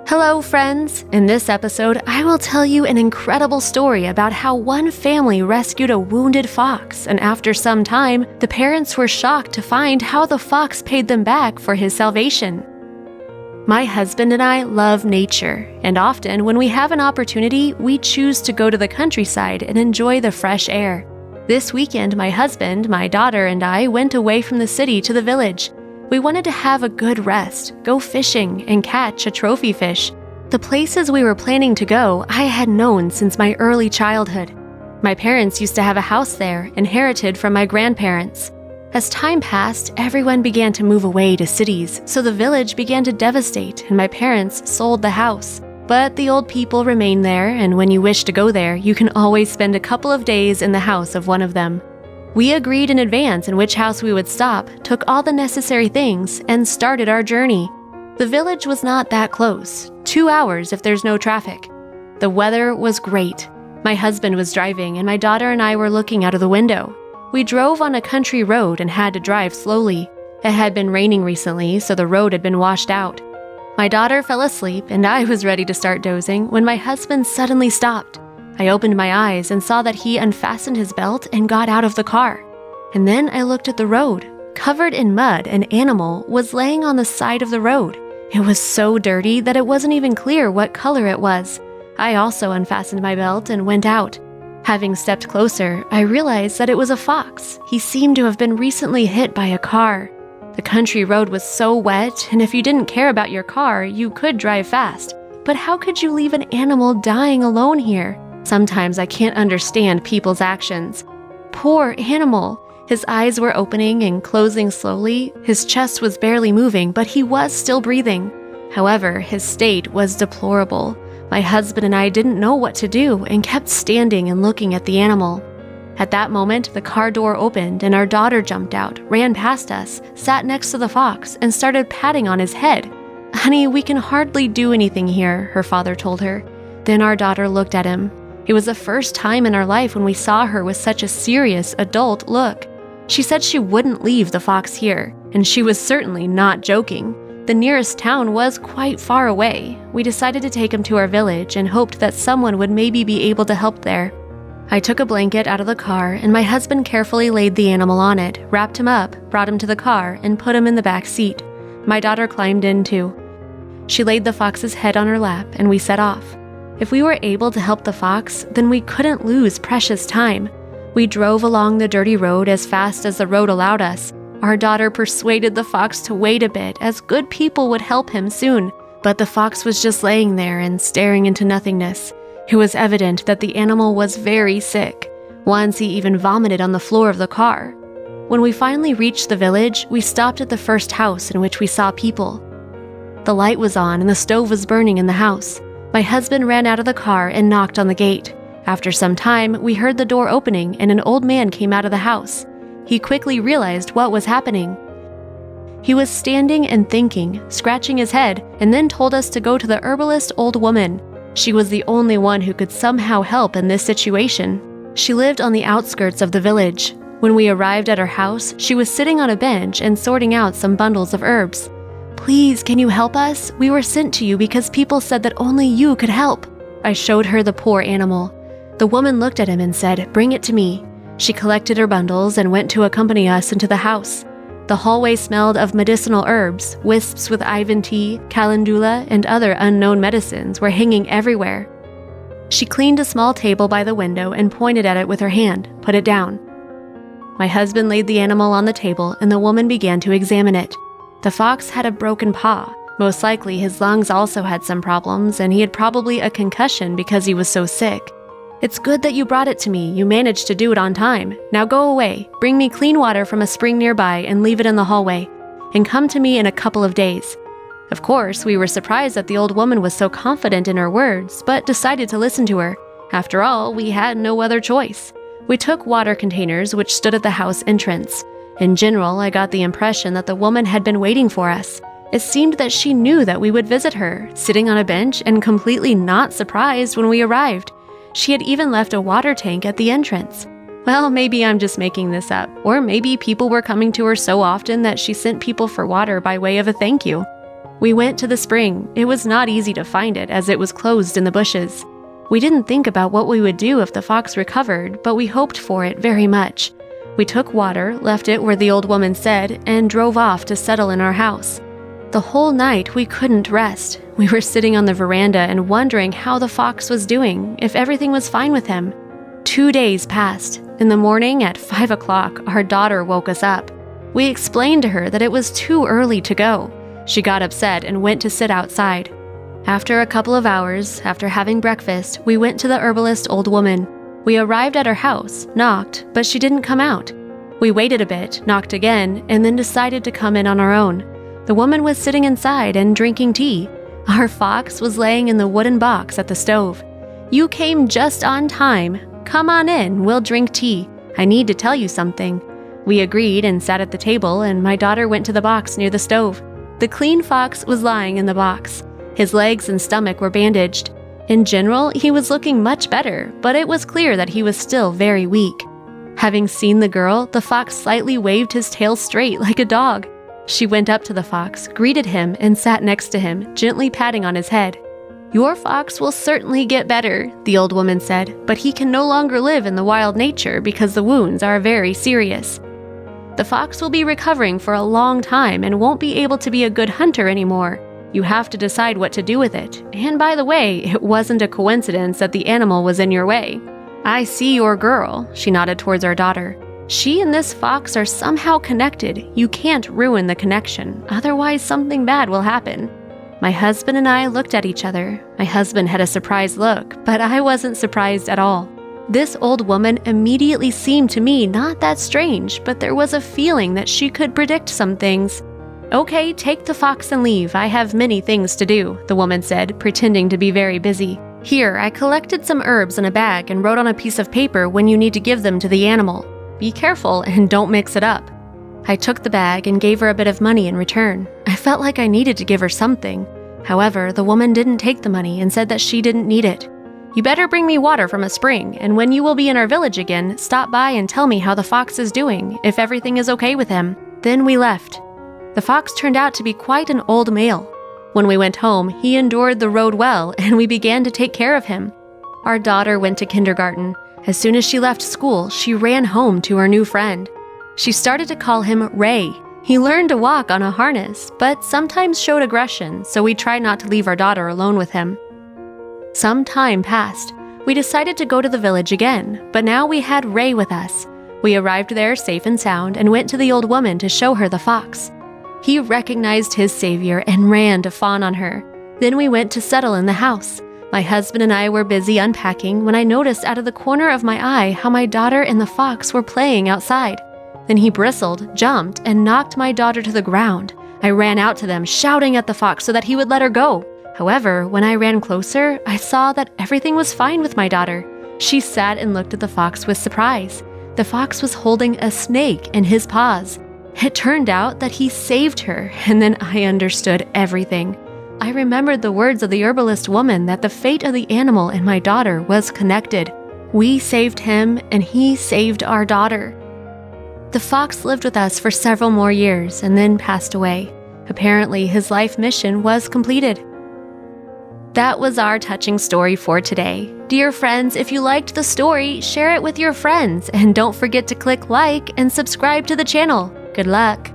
Hello, friends! In this episode, I will tell you an incredible story about how one family rescued a wounded fox, and after some time, the parents were shocked to find how the fox paid them back for his salvation. My husband and I love nature, and often when we have an opportunity, we choose to go to the countryside and enjoy the fresh air. This weekend, my husband, my daughter, and I went away from the city to the village. We wanted to have a good rest, go fishing, and catch a trophy fish. The places we were planning to go, I had known since my early childhood. My parents used to have a house there, inherited from my grandparents. As time passed, everyone began to move away to cities, so the village began to devastate, and my parents sold the house. But the old people remained there, and when you wish to go there, you can always spend a couple of days in the house of one of them. We agreed in advance in which house we would stop, took all the necessary things, and started our journey. The village was not that close, 2 hours if there's no traffic. The weather was great. My husband was driving, and my daughter and I were looking out of the window. We drove on a country road and had to drive slowly. It had been raining recently, so the road had been washed out. My daughter fell asleep, and I was ready to start dozing when my husband suddenly stopped. I opened my eyes and saw that he unfastened his belt and got out of the car. And then I looked at the road. Covered in mud, an animal was laying on the side of the road. It was so dirty that it wasn't even clear what color it was. I also unfastened my belt and went out. Having stepped closer, I realized that it was a fox. He seemed to have been recently hit by a car. The country road was so wet, and if you didn't care about your car, you could drive fast. But how could you leave an animal dying alone here? Sometimes I can't understand people's actions. Poor animal! His eyes were opening and closing slowly. His chest was barely moving, but he was still breathing. However, his state was deplorable. My husband and I didn't know what to do and kept standing and looking at the animal. At that moment, the car door opened and our daughter jumped out, ran past us, sat next to the fox, and started patting on his head. "Honey, we can hardly do anything here," her father told her. Then our daughter looked at him. It was the first time in our life when we saw her with such a serious adult look. She said she wouldn't leave the fox here, and she was certainly not joking. The nearest town was quite far away. We decided to take him to our village and hoped that someone would maybe be able to help there. I took a blanket out of the car, and my husband carefully laid the animal on it, wrapped him up, brought him to the car, and put him in the back seat. My daughter climbed in too. She laid the fox's head on her lap, and we set off. If we were able to help the fox, then we couldn't lose precious time. We drove along the dirty road as fast as the road allowed us. Our daughter persuaded the fox to wait a bit, as good people would help him soon. But the fox was just laying there and staring into nothingness. It was evident that the animal was very sick. Once he even vomited on the floor of the car. When we finally reached the village, we stopped at the first house in which we saw people. The light was on and the stove was burning in the house. My husband ran out of the car and knocked on the gate. After some time, we heard the door opening and an old man came out of the house. He quickly realized what was happening. He was standing and thinking, scratching his head, and then told us to go to the herbalist old woman. She was the only one who could somehow help in this situation. She lived on the outskirts of the village. When we arrived at her house, she was sitting on a bench and sorting out some bundles of herbs. "Please, can you help us? We were sent to you because people said that only you could help." I showed her the poor animal. The woman looked at him and said, "Bring it to me." She collected her bundles and went to accompany us into the house. The hallway smelled of medicinal herbs. Wisps with Ivan tea, calendula, and other unknown medicines were hanging everywhere. She cleaned a small table by the window and pointed at it with her hand. "Put it down." My husband laid the animal on the table and the woman began to examine it. The fox had a broken paw. Most likely his lungs also had some problems, and he had probably a concussion because he was so sick. "It's good that you brought it to me. You managed to do it on time. Now go away. Bring me clean water from a spring nearby and leave it in the hallway. And come to me in a couple of days." Of course, we were surprised that the old woman was so confident in her words, but decided to listen to her. After all, we had no other choice. We took water containers which stood at the house entrance. In general, I got the impression that the woman had been waiting for us. It seemed that she knew that we would visit her, sitting on a bench and completely not surprised when we arrived. She had even left a water tank at the entrance. Well, maybe I'm just making this up, or maybe people were coming to her so often that she sent people for water by way of a thank you. We went to the spring. It was not easy to find it as it was closed in the bushes. We didn't think about what we would do if the fox recovered, but we hoped for it very much. We took water, left it where the old woman said, and drove off to settle in our house. The whole night we couldn't rest. We were sitting on the veranda and wondering how the fox was doing, if everything was fine with him. 2 days passed. In the morning at 5 o'clock, our daughter woke us up. We explained to her that it was too early to go. She got upset and went to sit outside. After a couple of hours, after having breakfast, we went to the herbalist old woman. We arrived at her house, knocked, but she didn't come out. We waited a bit, knocked again, and then decided to come in on our own. The woman was sitting inside and drinking tea. Our fox was laying in the wooden box at the stove. "You came just on time. Come on in, we'll drink tea. I need to tell you something." We agreed and sat at the table, and my daughter went to the box near the stove. The clean fox was lying in the box. His legs and stomach were bandaged. In general, he was looking much better, but it was clear that he was still very weak. Having seen the girl, the fox slightly waved his tail straight like a dog. She went up to the fox, greeted him, and sat next to him, gently patting on his head. "Your fox will certainly get better," the old woman said, "but he can no longer live in the wild nature because the wounds are very serious. The fox will be recovering for a long time and won't be able to be a good hunter anymore. You have to decide what to do with it. And by the way, it wasn't a coincidence that the animal was in your way. I see your girl," she nodded towards our daughter. "She and this fox are somehow connected. You can't ruin the connection, otherwise something bad will happen." My husband and I looked at each other. My husband had a surprised look, but I wasn't surprised at all. This old woman immediately seemed to me not that strange, but there was a feeling that she could predict some things. "Okay, take the fox and leave. I have many things to do," the woman said, pretending to be very busy. "Here, I collected some herbs in a bag and wrote on a piece of paper when you need to give them to the animal. Be careful and don't mix it up." I took the bag and gave her a bit of money in return. I felt like I needed to give her something. However, the woman didn't take the money and said that she didn't need it. "You better bring me water from a spring, and when you will be in our village again, stop by and tell me how the fox is doing, if everything is okay with him." Then we left. The fox turned out to be quite an old male. When we went home, he endured the road well, and we began to take care of him. Our daughter went to kindergarten. As soon as she left school, she ran home to her new friend. She started to call him Ray. He learned to walk on a harness, but sometimes showed aggression, so we tried not to leave our daughter alone with him. Some time passed. We decided to go to the village again, but now we had Ray with us. We arrived there safe and sound and went to the old woman to show her the fox. He recognized his savior and ran to fawn on her. Then we went to settle in the house. My husband and I were busy unpacking when I noticed out of the corner of my eye how my daughter and the fox were playing outside. Then he bristled, jumped, and knocked my daughter to the ground. I ran out to them, shouting at the fox so that he would let her go. However, when I ran closer, I saw that everything was fine with my daughter. She sat and looked at the fox with surprise. The fox was holding a snake in his paws. It turned out that he saved her, and then I understood everything. I remembered the words of the herbalist woman that the fate of the animal and my daughter was connected. We saved him, and he saved our daughter. The fox lived with us for several more years and then passed away. Apparently, his life mission was completed. That was our touching story for today. Dear friends, if you liked the story, share it with your friends, and don't forget to click like and subscribe to the channel. Good luck!